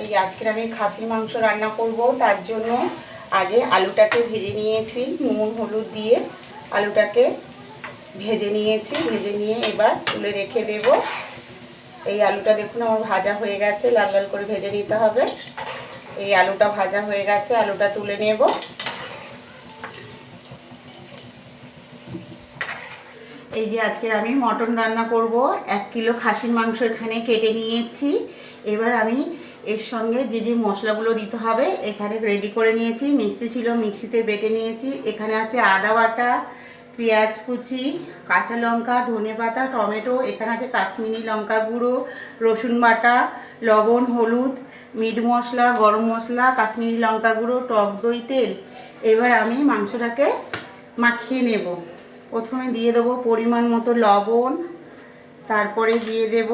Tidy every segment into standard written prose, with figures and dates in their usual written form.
এই আজকে আমি খাসির মাংস রান্না করব। তার জন্য আগে আলুটাকে ভেজে নিয়েছি, নুন হলুদ দিয়ে আলুটাকে ভেজে নিয়েছি। ভেজে নিয়ে এবার তুলে রেখে দেব। এই আলুটা দেখুন আমার ভাজা হয়ে গেছে, লাল লাল করে ভেজে নিতে হবে। এই আলুটা ভাজা হয়ে গেছে, আলুটা তুলে নেব। এই যে আজকে আমি মটন রান্না করব। 1 কিলো খাসির মাংস এখানে কেটে নিয়েছি। এবার আমি এর সঙ্গে যে যে মশলাগুলো দিতে হবে এখানে রেডি করে নিয়েছি। মিক্সি ছিল, মিক্সিতে বেটে নিয়েছি। এখানে আছে আদা বাটা, পেঁয়াজ কুচি, কাঁচা লঙ্কা, ধনেপাতা, টমেটো। এখানে আছে কাশ্মীরি লঙ্কা গুঁড়ো, রসুন বাটা, লবণ, হলুদ, মিট মশলা, গরম মশলা, কাশ্মীরি লঙ্কা গুঁড়ো, টক দই, তেল। এবার আমি মাংসটাকে মাখিয়ে নেব। প্রথমে দিয়ে দেবো পরিমাণ মতো লবণ, তারপরে দিয়ে দেব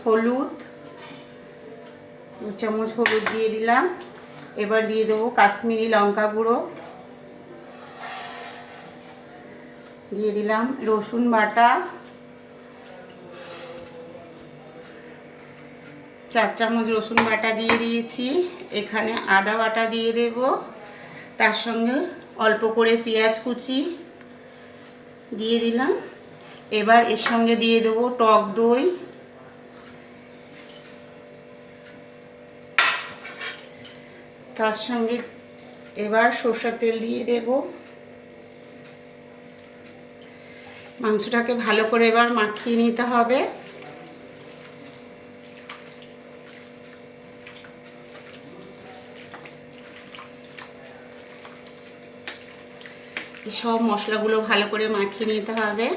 হলুদ, 2 চামচ হলুদ দিয়ে দিলাম। এবার দিয়ে দেবো কাশ্মীরি লঙ্কা গুঁড়ো, দিয়ে দিলাম রসুন বাটা 4 চামচ রসুন বাটা দিয়ে দিয়েছি। এখানে আদা বাটা দিয়ে দেব, তার সঙ্গে অল্প করে পেঁয়াজ কুচি দিয়ে দিলাম। এবার এর সঙ্গে দিয়ে দেবো টক দই, তার সঙ্গে এবার সরষের তেল দিয়ে দেব। মাংসটাকে ভালো করে এবার মাখিয়ে নিতে হবে। সব মশলাগুলো ভালো করে মাখিয়ে নিতে হবে।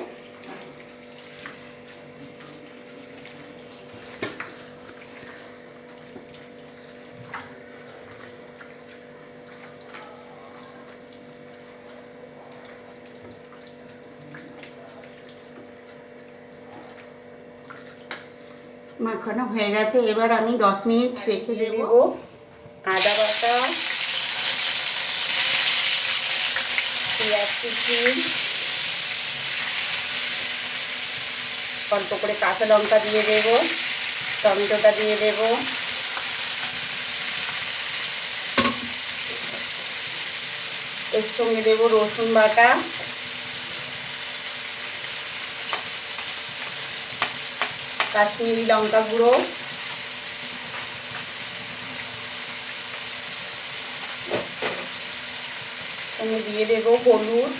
মাখানো হয়ে গেছে। এবার আমি 10 মিনিট রেখে দেব। আদা বাটা, পেঁয়াজ কুচি, অল্প করে কাঁচা লঙ্কা দিয়ে দেব, টমেটোটা দিয়ে দেব, এর সঙ্গে দেব রসুন বাটা, কাশ্মীরি লঙ্কা গুঁড়ো, সঙ্গে দিয়ে দেব হলুদ,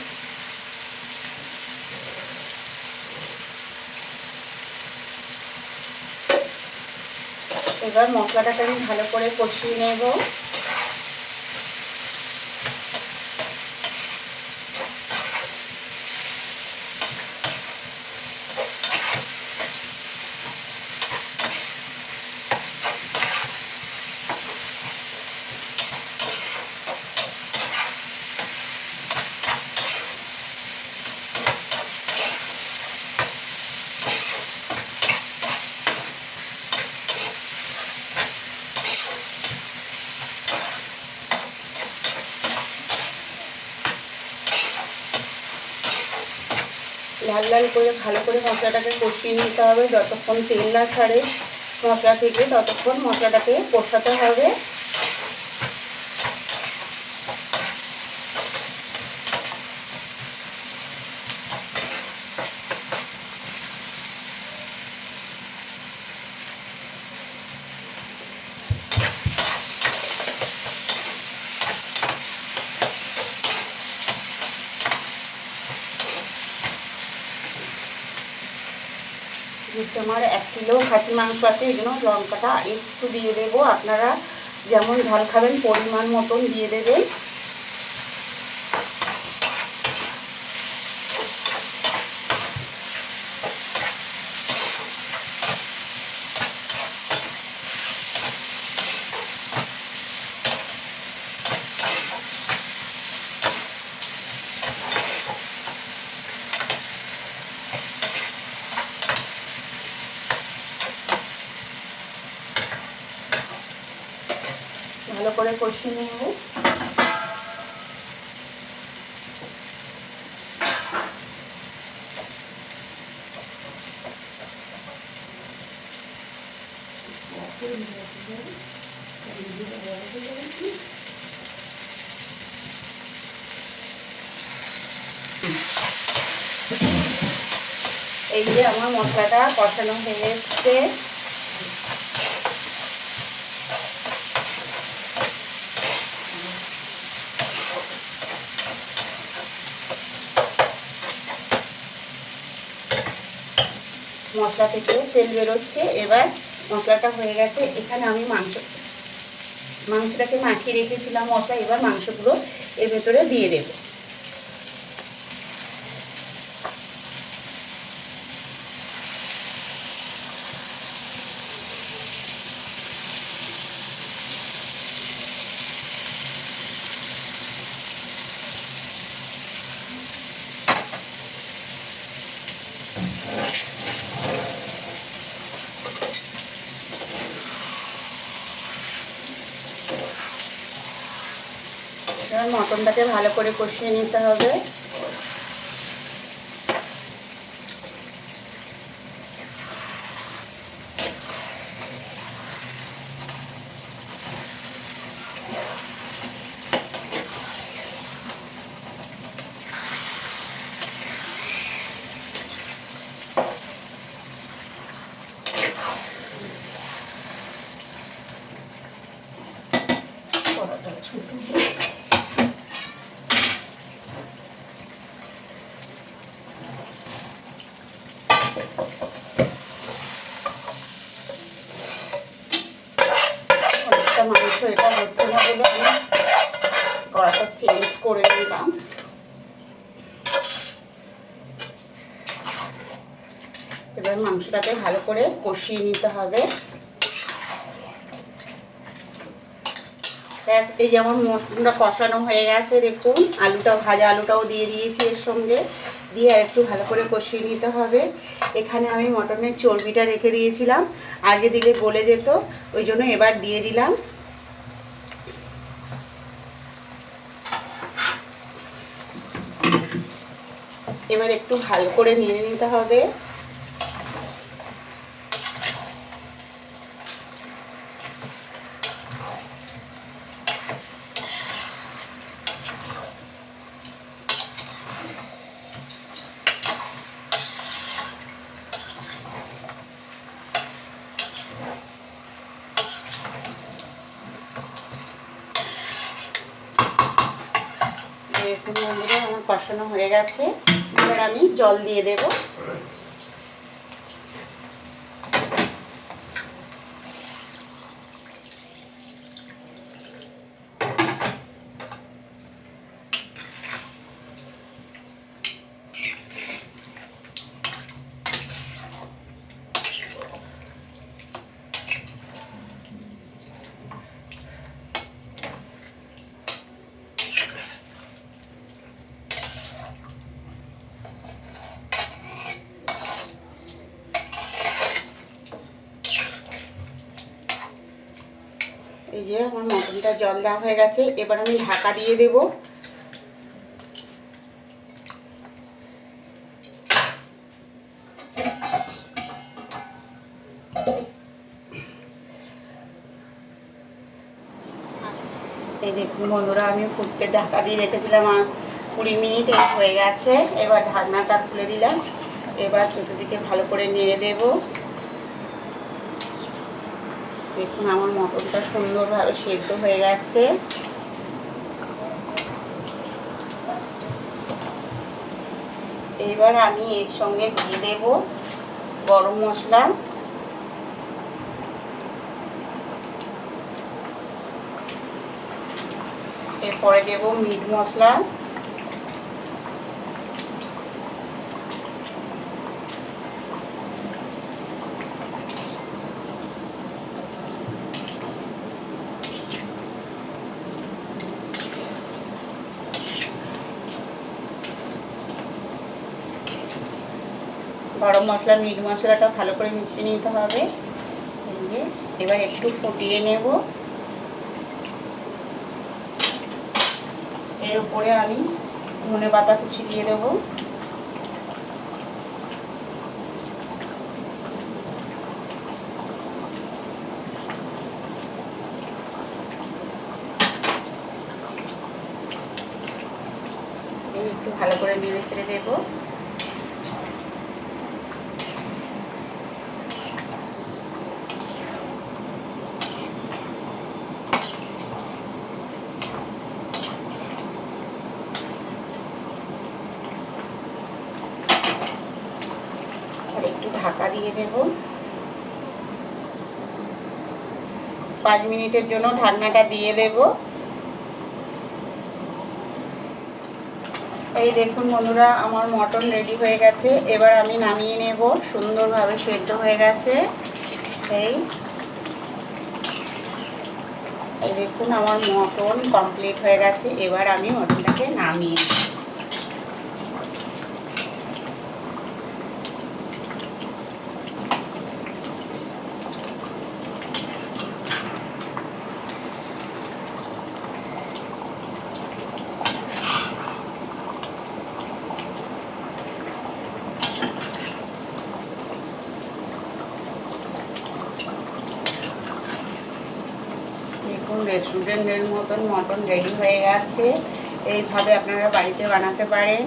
এবার মশলাটাকে আমি ভালো করে কষিয়ে নেব। লাল লাল করে ভালো করে মশলাটাকে কষিয়ে নিতে হবে। যতক্ষণ তেল না ছাড়ে মশলা থেকে ততক্ষণ মশলাটাকে কষাতে হবে। আমার 1 কিলো খাসির মাংস আছে, এই জন্য লঙ্কাটা একটু দিয়ে দেবো। আপনারা যেমন ঝাল খাবেন পরিমাণ মতন দিয়ে দেবেন। ভালো করে কষিয়ে নেব। এই যে আমার মশলাটা কষানো হয়ে এসছে। মশলা থেকে তেল বেরোচ্ছে। এবার মশলাটা হয়ে গেছে। এখানে আমি মাংসটাকে মাখিয়ে রেখেছিলাম মশলা। এবার মাংসগুলো এর ভেতরে দিয়ে দেব। এবার মটনটাকে ভালো করে কষিয়ে নিতে হবে। মাংস এটা হচ্ছে না বলে আমি কড়াটা চেঞ্জ করে নিলাম। এবার মাংসটাকে ভালো করে কষিয়ে নিতে হবে। ব্যাস, এই যেমন মটনটা কষানো হয়ে গেছে, দেখুন আলুটা ভাজা আলুটাও দিয়ে দিয়েছি এর সঙ্গে, দিয়ে আর একটু ভালো করে কষিয়ে নিতে হবে। এখানে আমি মটনের চর্বিটা রেখে দিয়েছিলাম, আগে দিলে গলে যেত, ওই জন্য এবার দিয়ে দিলাম। এবার একটু ভালো করে নেড়ে নিতে হবে। দেখুন বন্ধুরা, আমার কষানো হয়ে গেছে। এবার আমি জল দিয়ে দেব। এই যে আমার মটনটা জল দেওয়া হয়ে গেছে। এবার আমি ঢাকা দিয়ে দেব। এই দেখুন বন্ধুরা, আমি ফুটকে ঢাকা দিয়ে রেখেছিলাম, 20 মিনিট হয়ে গেছে। এবার ঢাকনাটা খুলে দিলাম। এবার চতুর্দিকে ভালো করে নেড়ে দেব। দেখুন আমার মটনটা সুন্দরভাবে সেদ্ধ হয়ে গেছে। এবার আমি এর সঙ্গে দিয়ে দেব গরম মশলা, এরপরে দেব মিট মশলা, গরম মশলা মিট মশলাটা ভালো করে মিশিয়ে নিতে হবে। এবার একটু ফুটিয়ে নেব। এর উপরে আমি ধনেপাতা কুচি দিয়ে দেব। ভালো করে নেড়ে চেড়ে দেবো। আর একটু ঢাকা দিয়ে দেব। 5 মিনিটের জন্য ঢাকনাটা দিয়ে দেব। এই দেখুন বন্ধুরা, আমার মটন রেডি হয়ে গেছে। এবার আমি নামিয়ে নেব। সুন্দরভাবে সেদ্ধ হয়ে গেছে। এই দেখুন আমার মটন কমপ্লিট হয়ে গেছে। এবার আমি মটনটাকে নামিয়ে নেব। রেস্টুরেন্টের মতন মটন রেডি হয়ে গেছে। এইভাবে আপনারা বাড়িতে বানাতে পারেন।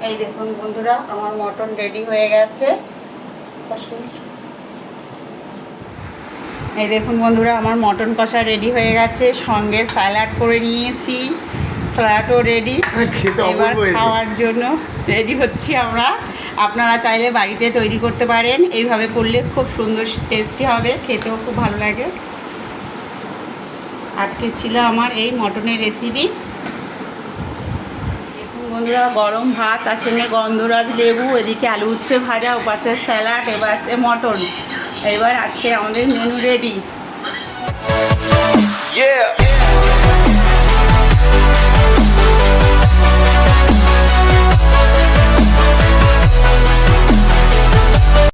এই দেখুন বন্ধুরা, আমার মটন রেডি হয়ে গেছে। এই দেখুন বন্ধুরা, আমার মটন কষা রেডি হয়ে গেছে। সঙ্গে স্যালাড করে নিয়েছি। স্যালাডও রেডি। এবার খাওয়ার জন্য রেডি হচ্ছি আমরা। আপনারা চাইলে বাড়িতে তৈরি করতে পারেন। এইভাবে করলে খুব সুন্দর টেস্টি হবে, খেতেও খুব ভালো লাগে। আজকে ছিল আমার এই মটনের রেসিপি। বন্ধুরা, গরম ভাত, তার সঙ্গে গন্ধরাজ লেবু, এদিকে আলু উচ্ছে ভাজা, ওপাশে স্যালাড, এবার মটন। এবার আজকে আমাদের মেনু রেডি।